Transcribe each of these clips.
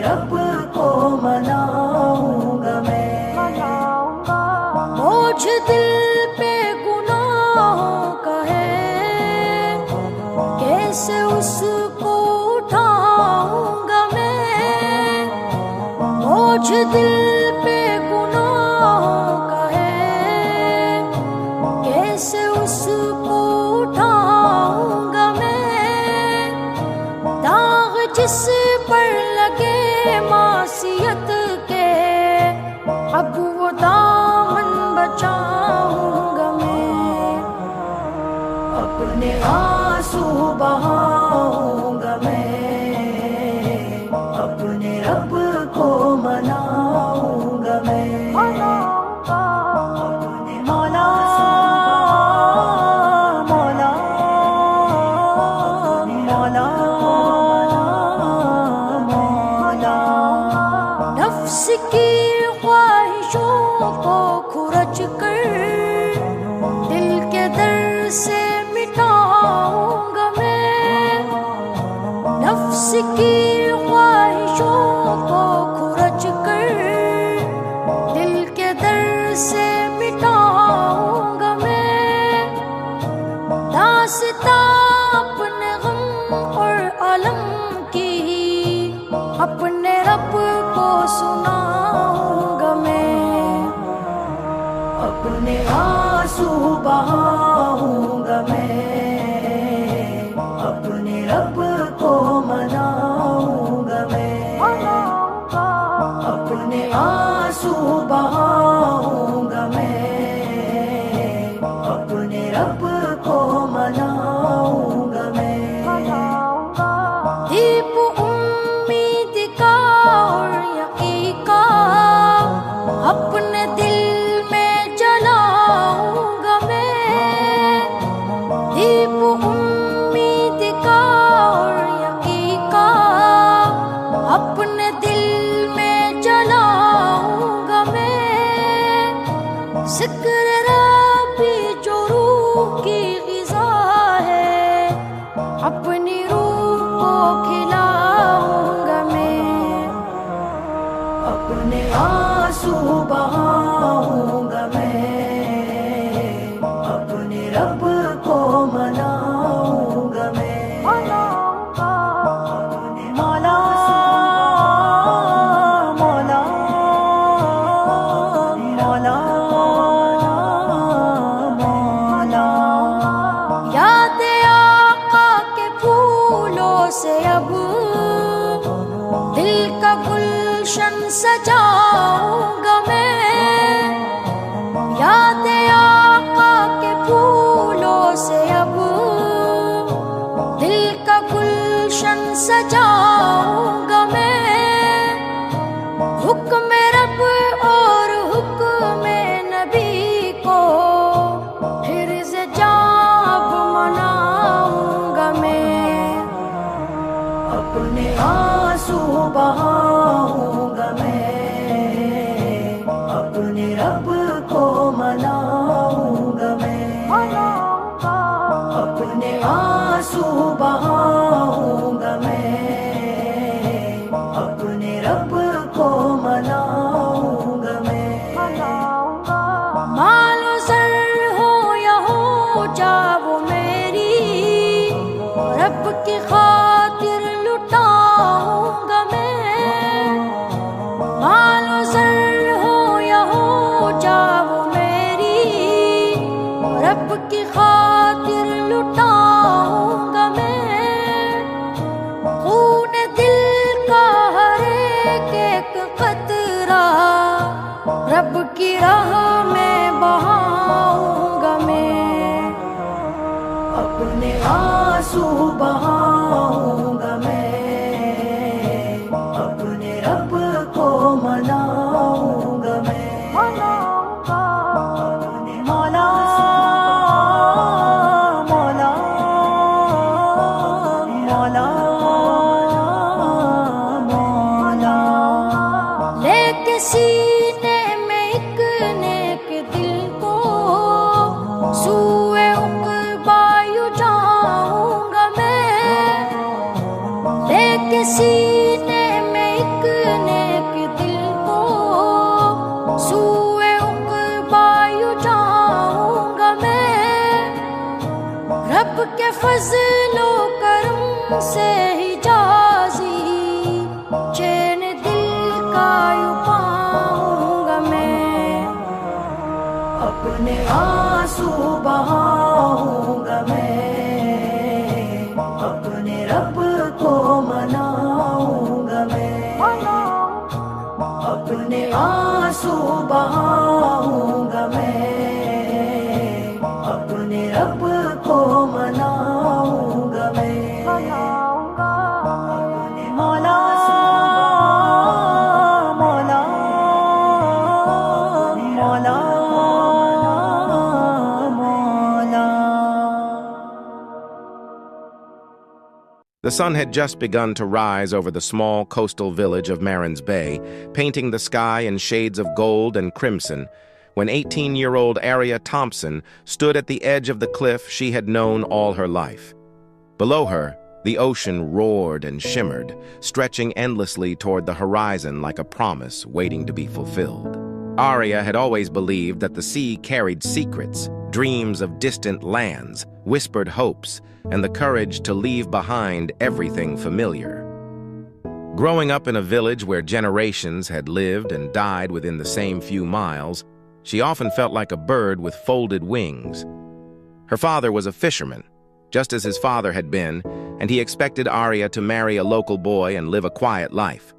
رب کو مناؤں گا میں، بوجھ دل پہ گناہوں کا ہے، کیسے اس کو اٹھاؤں گا میں، بوجھ دل پہ گناہوں کا ہے، کیسے اس کو اٹھاؤں گا میں، داغ جس پر لگے معصیت کے اب وہ دامن بچاؤں گا میں، اپنے آنسو بہاؤں گا میں، اپنے رب کو مناؤں گا میں، اپنے مولا مولا مولا مولا، نفس کی خواہشوں کو کھرچ کر دل کے در سے مٹاؤں گا میں، نفس کی خواہشوں کو کھرچ کر دل کے در سے مٹاؤں گا میں، داستاں اپنے غم اور علم کی اپنے رب کو سناؤں گا میں، اپنے آنسو بہاؤں گا میں، اپنے رب کو مناؤں گا میں، اپنے آنسو بہاؤں گا میں، اپنے رب کو مناؤں گا میں، دیپ امید کا اور یقین کا اپنے دل میں جلاؤں گا میں، دیپ امید کا اور یقین کا اپنے دل میں جلاؤں گا میں، ذکر ربی جو روح کی غذا ہے اپنی روح کو کھلاؤں گا میں، اپنے آنسو بہاؤں گا میں، اپنے رب کو مناؤں گا میں، اپنے مولا مولا مولا مولا، یاد آقا کے پھولوں سے اب دل کا گلشن سجاؤں گا میں، یاد آقا کے پھولوں سے اب دل کا گلشن سجاؤں گا میں، حکم رب اور حکم نبی کو حرز جاب مناؤں گا میں، اپنے آنسو بہاؤں گا میں، اپنے رب کو مناؤں گا میں، اپنے آنسو بہاؤں گا میں، اپنے رب کو مناؤں گا میں، مال و زر ہو یا ہو جا وہ میری رب کی خاطر لٹاؤں گا میں، مال و زر ہو یا ہو جا وہ میری رب کی خاطر لٹاؤں گا میں، خون دل کا ہر ایک قطرہ رب کی راہ میں بہاؤں گا میں، اپنے آنسو بہاؤں گا میں، اپنے رب کو مناؤں گا میں، اپنے مولا مولا مولا مولا، لے کے سینے میں ایک نیک دل کو سوئے عقبہ یوں جاؤں گا میں، لے کے سینے میں ایک फजलो करम से ही जाजी चैन दिल का यूं पाऊंगा मैं। अपने आंसू बहाऊंगा मैं, अपने रब को मनाऊंगा मैं। अपने आंसू बहाऊंगा मैं, अपने रब को मनाऊंगा मैं। अपने मौला मौला मौला मौला। The sun had just begun to rise over the small coastal village of Marin's Bay, painting the sky in shades of gold and crimson, when 18-year-old Aria Thompson stood at the edge of the cliff she had known all her life. Below her, the ocean roared and shimmered, stretching endlessly toward the horizon like a promise waiting to be fulfilled. Aria had always believed that the sea carried secrets, dreams of distant lands, whispered hopes, and the courage to leave behind everything familiar. Growing up in a village where generations had lived and died within the same few miles, she often felt like a bird with folded wings. Her father was a fisherman, just as his father had been, and he expected Aria to marry a local boy and live a quiet life.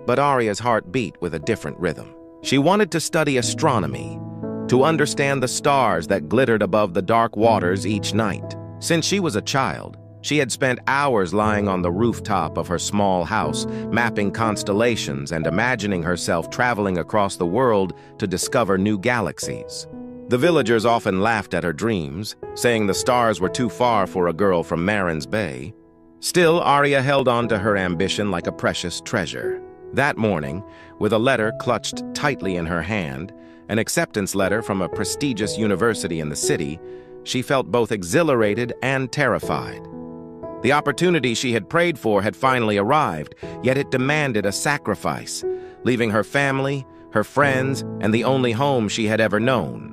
But Aria's heart beat with a different rhythm. She wanted to study astronomy, to understand the stars that glittered above the dark waters each night. Since she was a child, she had spent hours lying on the rooftop of her small house, mapping constellations and imagining herself traveling across the world to discover new galaxies. The villagers often laughed at her dreams, saying the stars were too far for a girl from Marin's Bay. Still, Aria held on to her ambition like a precious treasure. That morning, with a letter clutched tightly in her hand, an acceptance letter from a prestigious university in the city, she felt both exhilarated and terrified. The opportunity she had prayed for had finally arrived, yet it demanded a sacrifice, leaving her family, her friends, and the only home she had ever known.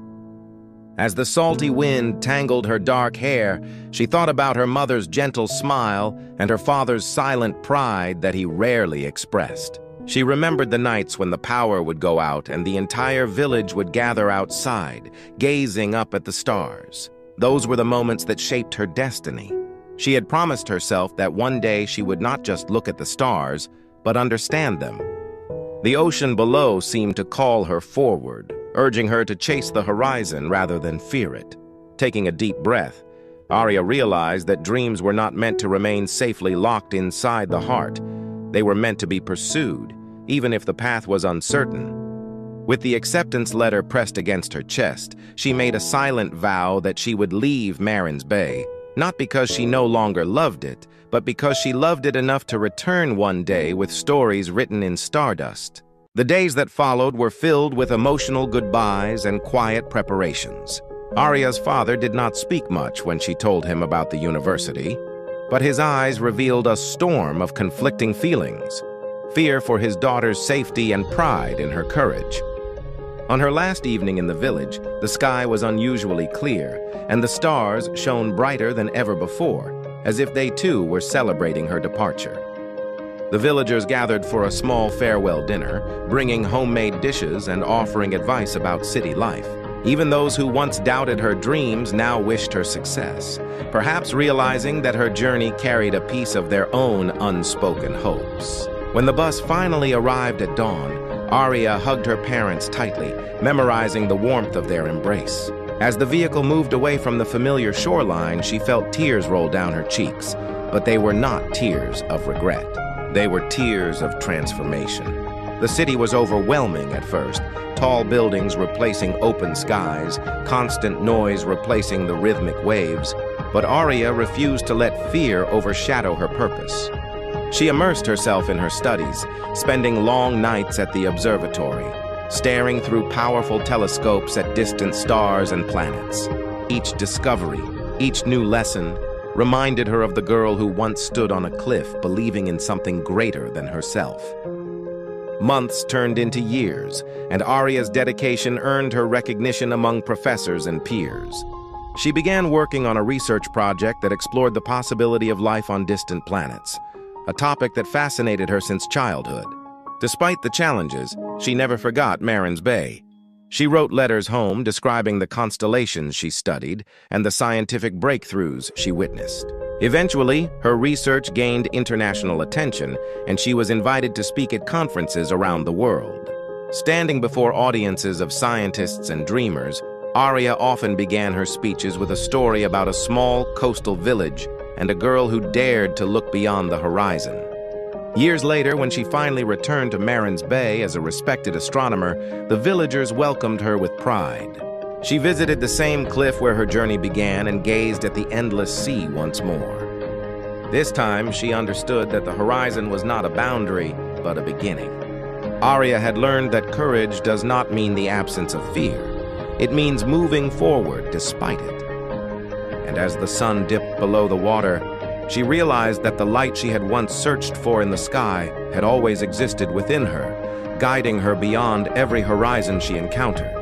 As the salty wind tangled her dark hair, she thought about her mother's gentle smile and her father's silent pride that he rarely expressed. She remembered the nights when the power would go out and the entire village would gather outside, gazing up at the stars. Those were the moments that shaped her destiny. She had promised herself that one day she would not just look at the stars, but understand them. The ocean below seemed to call her forward, urging her to chase the horizon rather than fear it. Taking a deep breath, Aria realized that dreams were not meant to remain safely locked inside the heart. They were meant to be pursued, even if the path was uncertain. With the acceptance letter pressed against her chest, she made a silent vow that she would leave Marin's Bay, not because she no longer loved it, but because she loved it enough to return one day with stories written in stardust. The days that followed were filled with emotional goodbyes and quiet preparations. Aria's father did not speak much when she told him about the university, but his eyes revealed a storm of conflicting feelings, fear for his daughter's safety and pride in her courage. On her last evening in the village, the sky was unusually clear, and the stars shone brighter than ever before, as if they too were celebrating her departure. The villagers gathered for a small farewell dinner, bringing homemade dishes and offering advice about city life. Even those who once doubted her dreams now wished her success, perhaps realizing that her journey carried a piece of their own unspoken hopes. When the bus finally arrived at dawn, Aria hugged her parents tightly, memorizing the warmth of their embrace. As the vehicle moved away from the familiar shoreline, she felt tears roll down her cheeks, but they were not tears of regret. They were tears of transformation. The city was overwhelming at first, tall buildings replacing open skies, constant noise replacing the rhythmic waves, but Aria refused to let fear overshadow her purpose. She immersed herself in her studies, spending long nights at the observatory, staring through powerful telescopes at distant stars and planets. Each discovery, each new lesson, reminded her of the girl who once stood on a cliff believing in something greater than herself. Months turned into years, and Aria's dedication earned her recognition among professors and peers. She began working on a research project that explored the possibility of life on distant planets, a topic that fascinated her since childhood. Despite the challenges, she never forgot Marin's Bay. She wrote letters home describing the constellations she studied and the scientific breakthroughs she witnessed. Eventually, her research gained international attention, and she was invited to speak at conferences around the world. Standing before audiences of scientists and dreamers, Arya often began her speeches with a story about a small coastal village and a girl who dared to look beyond the horizon. Years later, when she finally returned to Marin's Bay as a respected astronomer, the villagers welcomed her with pride. She visited the same cliff where her journey began and gazed at the endless sea once more. This time, she understood that the horizon was not a boundary, but a beginning. Arya had learned that courage does not mean the absence of fear. It means moving forward despite it. And as the sun dipped below the water, she realized that the light she had once searched for in the sky had always existed within her, guiding her beyond every horizon she encountered.